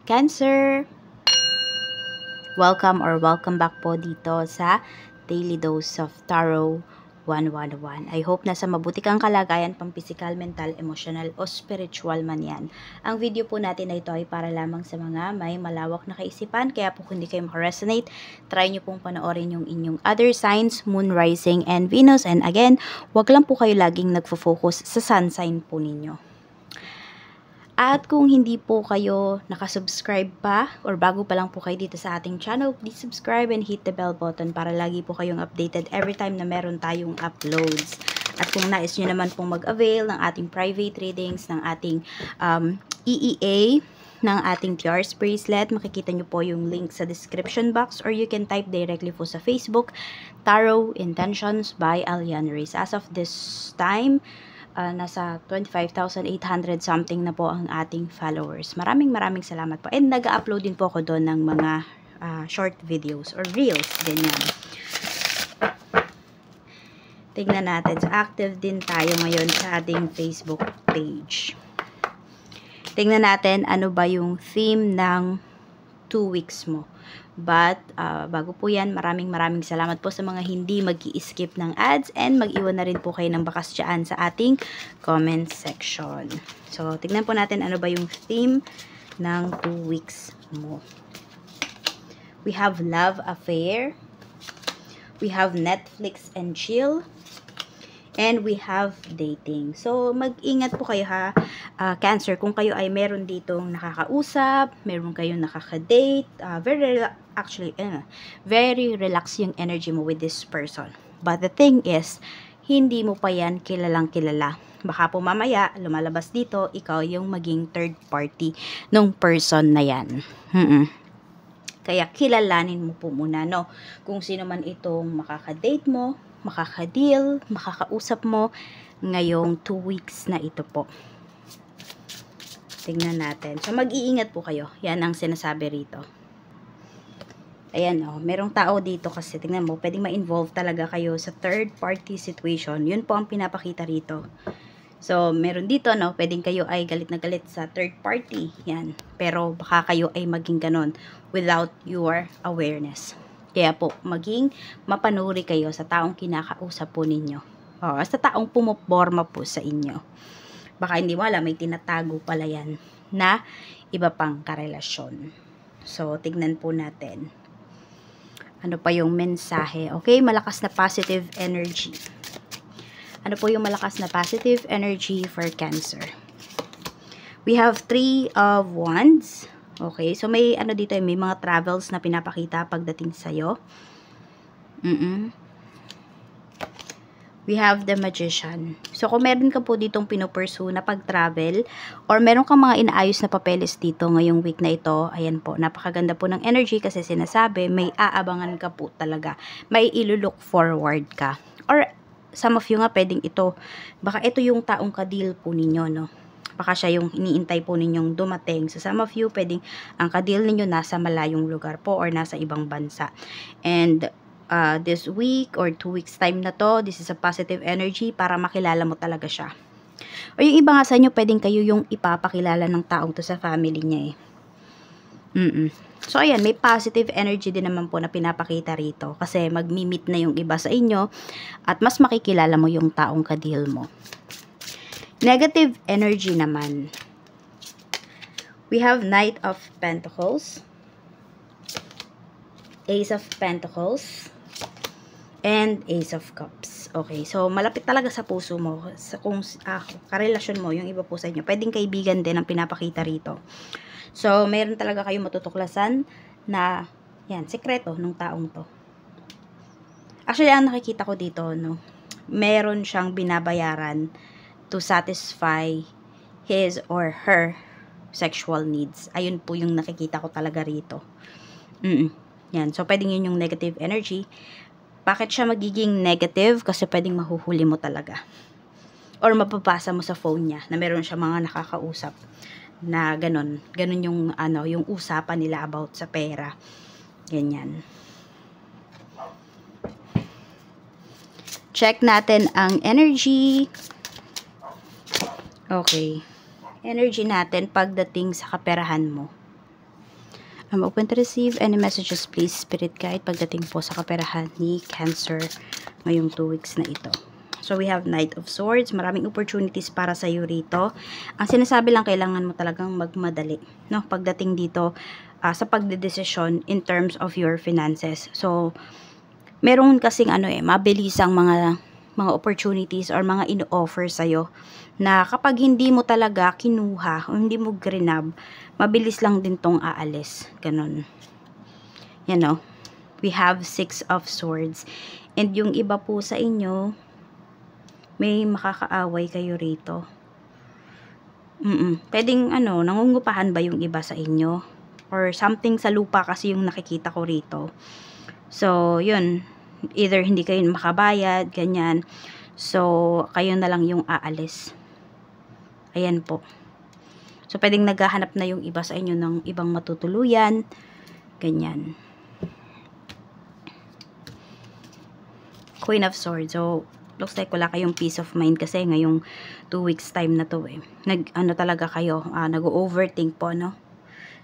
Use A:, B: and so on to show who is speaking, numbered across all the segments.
A: Cancer! Welcome back po dito sa Daily Dose of Tarot 111. I hope nasa mabuti kang kalagayan pang physical, mental, emotional o spiritual man yan. Ang video po natin na ito ay para lamang sa mga may malawak na kaisipan, kaya po kung hindi kayo makaresonate, try nyo pong panoorin yung inyong other signs, Moon, Rising, and Venus. And again, wag lang po kayo laging nagfo-focus sa sun sign po ninyo. At kung hindi po kayo nakasubscribe pa or bago pa lang po kayo dito sa ating channel, please subscribe and hit the bell button para lagi po kayong updated every time na meron tayong uploads. At kung nais nyo naman pong mag-avail ng ating private readings, ng ating EEA, ng ating TRS bracelet, makikita nyo po yung link sa description box or you can type directly po sa Facebook, Tarot Intentions by Alian Reyes. As of this time, nasa 25,800 something na po ang ating followers. Maraming salamat po. And nag-upload din po ako doon ng mga short videos or reels, ganyan. Tingnan natin. So, active din tayo ngayon sa ating Facebook page. Tingnan natin ano ba yung theme ng 2 weeks mo. But, bago po yan, maraming salamat po sa mga hindi mag-i-skip ng ads and mag-iwan na rin po kayo ng bakas dyan sa ating comment section. So, tignan po natin ano ba yung theme ng 2 weeks mo. We have love affair. We have Netflix and chill. And we have dating. So, mag-ingat po kayo ha, Cancer, kung kayo ay meron ditong nakakausap, meron kayong nakaka-date, very relax yung energy mo with this person. But the thing is, hindi mo pa yan kilalang kilala. Baka po mamaya, lumalabas dito, ikaw yung maging third party nung person na yan. Kaya kilalanin mo po muna, no? Kung sino man itong makaka-date mo, makaka-deal, makakausap mo ngayong 2 weeks na ito po. Tingnan natin. So, mag-iingat po kayo. Yan ang sinasabi rito. Ayan, oh. Merong tao dito kasi, tingnan mo, pwedeng ma-involve talaga kayo sa third party situation. Yun po ang pinapakita rito. So, meron dito, no, pwedeng kayo ay galit na galit sa third party. Yan. Pero, baka kayo ay maging ganon without your awareness. Kaya po, maging mapanuri kayo sa taong kinakausap po ninyo. O, sa taong pumuporma po sa inyo. Baka hindi mo alam, may tinatago pala yan na iba pang karelasyon. So, tignan po natin. Ano pa yung mensahe? Okay, malakas na positive energy. Ano po yung malakas na positive energy for Cancer? We have 3 of Wands. Okay, so may ano dito, may mga travels na pinapakita pagdating sa'yo. We have the Magician. So, kung meron ka po ditong pinupursue na pag-travel or meron kang mga inaayos na papeles dito ngayong week na ito, ayan po, napakaganda po ng energy kasi sinasabi, may aabangan ka po talaga. May ilulook forward ka. Or, some of you nga pwedeng ito, baka ito yung taong ka-deal po ninyo, no? Baka siya yung iniintay po ninyong dumating. So, some of you, pwedeng ang ka-deal ninyo nasa malayong lugar po or nasa ibang bansa. And, this week or 2 weeks time na to, this is a positive energy para makilala mo talaga siya. O yung iba nga sa inyo, pwedeng kayo yung ipapakilala ng taong to sa family niya eh. So ayan, may positive energy din naman po na pinapakita rito kasi mag-meet na yung iba sa inyo at mas makikilala mo yung taong ka-deal mo. Negative energy naman. We have Knight of Pentacles, Ace of Pentacles, and Ace of Cups. Okay, so malapit talaga sa puso mo. Sa kung karelasyon mo, yung iba po sa inyo. Pwedeng kaibigan din ang pinapakita rito. So, meron talaga kayong matutuklasan na, yan, sekreto ng taong to. Actually, ang nakikita ko dito, no, meron siyang binabayaran to satisfy his or her sexual needs. Ayun po yung nakikita ko talaga rito. Yan, so pwedeng yun yung negative energy. Bakit siya magiging negative? Kasi pwedeng mahuhuli mo talaga. Or mapapasa mo sa phone niya na meron siya mga nakakausap na ganun. Ganun yung, yung usapan nila about sa pera. Ganyan. Check natin ang energy. Okay. Energy natin pagdating sa kaperahan mo. I'm open to receive any messages, please, Spirit Guide, pagdating po sa kaperahan ni Cancer ngayong 2 weeks na ito. So, we have Knight of Swords. Maraming opportunities para sa iyo rito. Ang sinasabi lang, kailangan mo talagang magmadali, no? Pagdating dito sa pagdedesisyon in terms of your finances. So, meron kasing mabilisang mga opportunities or mga ino-offer sa'yo na kapag hindi mo talaga kinuha o hindi mo grinab, mabilis lang din tong aalis. Ganun. Yan o. We have 6 of Swords. And yung iba po sa inyo, may makakaaway kayo rito. Pwedeng nangungupahan ba yung iba sa inyo? Or something sa lupa kasi yung nakikita ko rito. So, yun. Either hindi kayo makabayad, ganyan. So, kayo na lang yung aalis. Ayan po. So, pwedeng naghahanap na yung iba sa inyo ng ibang matutuluyan. Ganyan. Queen of Swords. So, looks like wala kayong peace of mind kasi ngayong 2 weeks time na to eh. Talaga kayo, nag-overthink po, no?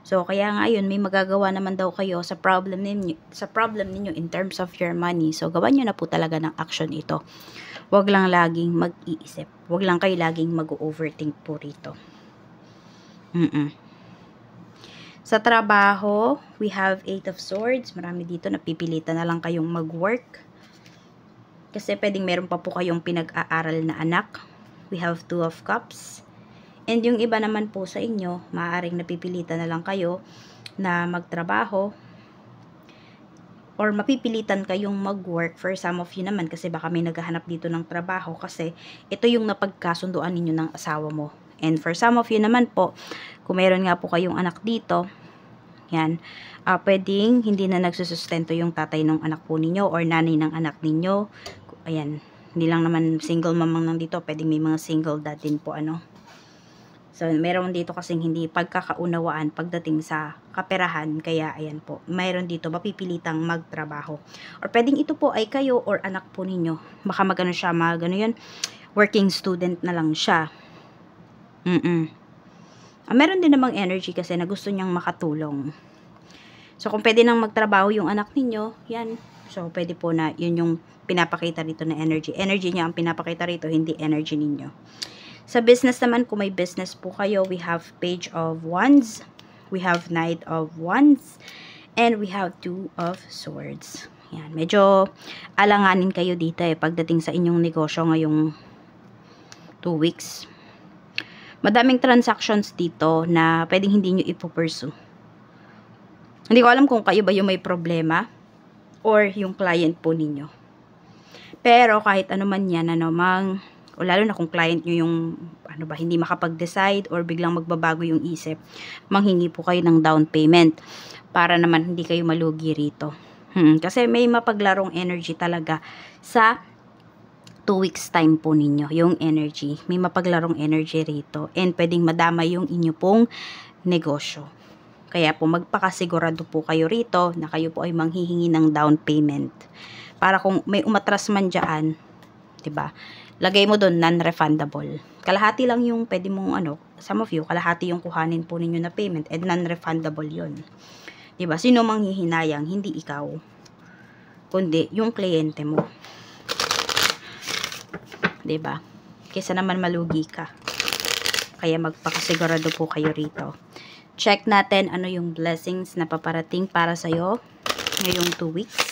A: So, kaya nga yun, may magagawa naman daw kayo sa problem ninyo in terms of your money. So, gawan nyo na po talaga ng action ito. Huwag lang laging mag-iisip. Huwag lang kayo laging mag-overthink po rito. Sa trabaho, we have 8 of Swords. Marami dito, napipilitan na lang kayong mag-work. Kasi pwedeng meron pa po kayong pinag-aaral na anak. We have 2 of Cups. And yung iba naman po sa inyo, maaaring napipilitan na lang kayo na magtrabaho. Or mapipilitan kayong mag-work for some of you naman. Kasi baka may naghahanap dito ng trabaho. Kasi ito yung napagkasunduan ninyo ng asawa mo. And for some of you naman po, kung meron nga po kayong anak dito, yan, pwedeng hindi na nagsusustento yung tatay ng anak po ninyo or nanay ng anak ninyo. Ayan, hindi lang naman single mamang nandito, pwedeng may mga single dad din po, So, meron dito kasing hindi pagkakaunawaan pagdating sa kaperahan, kaya ayan po, mayroon dito mapipilitang magtrabaho. Or pwedeng ito po ay kayo or anak po ninyo. Baka magano siya, yun, working student na lang siya. Meron din namang energy kasi na gusto niyang makatulong. So, kung pwede nang magtrabaho yung anak ninyo, yan. So, pwede po na yun yung pinapakita rito na energy. Energy niya ang pinapakita rito, hindi energy ninyo. Sa business naman, kung may business po kayo, we have Page of Wands, we have Knight of Wands, and we have 2 of Swords. Yan. Medyo alanganin kayo dito pagdating sa inyong negosyo ngayong 2 weeks. Madaming transactions dito na pwedeng hindi nyo ipupursue. Hindi ko alam kung kayo ba yung may problema or yung client po ninyo. Pero kahit ano man yan, o lalo na kung client nyo yung hindi makapag-decide or biglang magbabago yung isip, manghingi po kayo ng down payment para naman hindi kayo malugi rito. Kasi may mapaglarong energy talaga sa 2 weeks time po ninyo, yung energy. May mapaglarong energy rito and pwedeng madama yung inyo pong negosyo. Kaya po magpakasigurado po kayo rito na kayo po ay manghihingi ng down payment. Para kung may umatras man dyan, diba, lagay mo doon non-refundable. Kalahati lang yung pwede mong some of you, kalahati yung kuhanin po ninyo na payment and non-refundable yun. Diba, sino manghihinayang? Hindi ikaw, kundi yung kliyente mo. Diba? Kaysa naman malugi ka. Kaya magpakasigurado po kayo rito. Check natin ano yung blessings na paparating para sa'yo ngayong 2 weeks.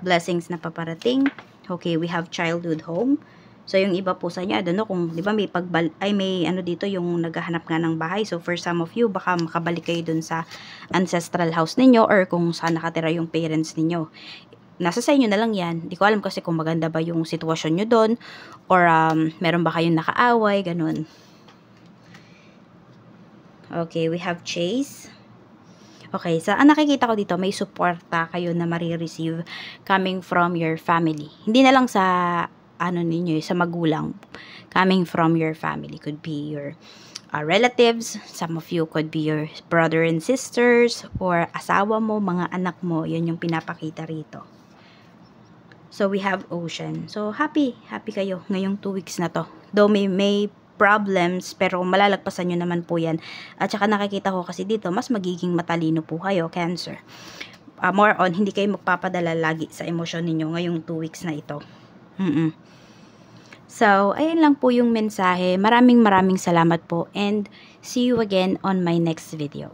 A: Blessings na paparating. Okay, we have childhood home. So, yung iba po sa inyo, kung, di ba, may dito yung naghahanap nga ng bahay. So, for some of you, baka makabalik kayo dun sa ancestral house ninyo or kung saan nakatira yung parents ninyo. Nasa sa inyo na lang yan. Di ko alam kasi kung maganda ba yung sitwasyon nyo doon or meron ba kayong nakaaway, ganun. Okay, we have Chase. Okay, sa nakikita ko dito, may suporta kayo na marireceive coming from your family. Hindi na lang sa ninyo, sa magulang. Coming from your family. Could be your relatives. Some of you could be your brother and sisters or asawa mo, mga anak mo. Yun yung pinapakita rito. So, we have Ocean. So, happy kayo ngayong 2 weeks na to. Though may problems, pero malalagpasan nyo naman po yan. At saka nakikita ko kasi dito, mas magiging matalino po kayo, Cancer. More on, hindi kayo magpapadala lagi sa emosyon ninyo ngayong 2 weeks na ito. So, ayan lang po yung mensahe. Maraming salamat po and see you again on my next video.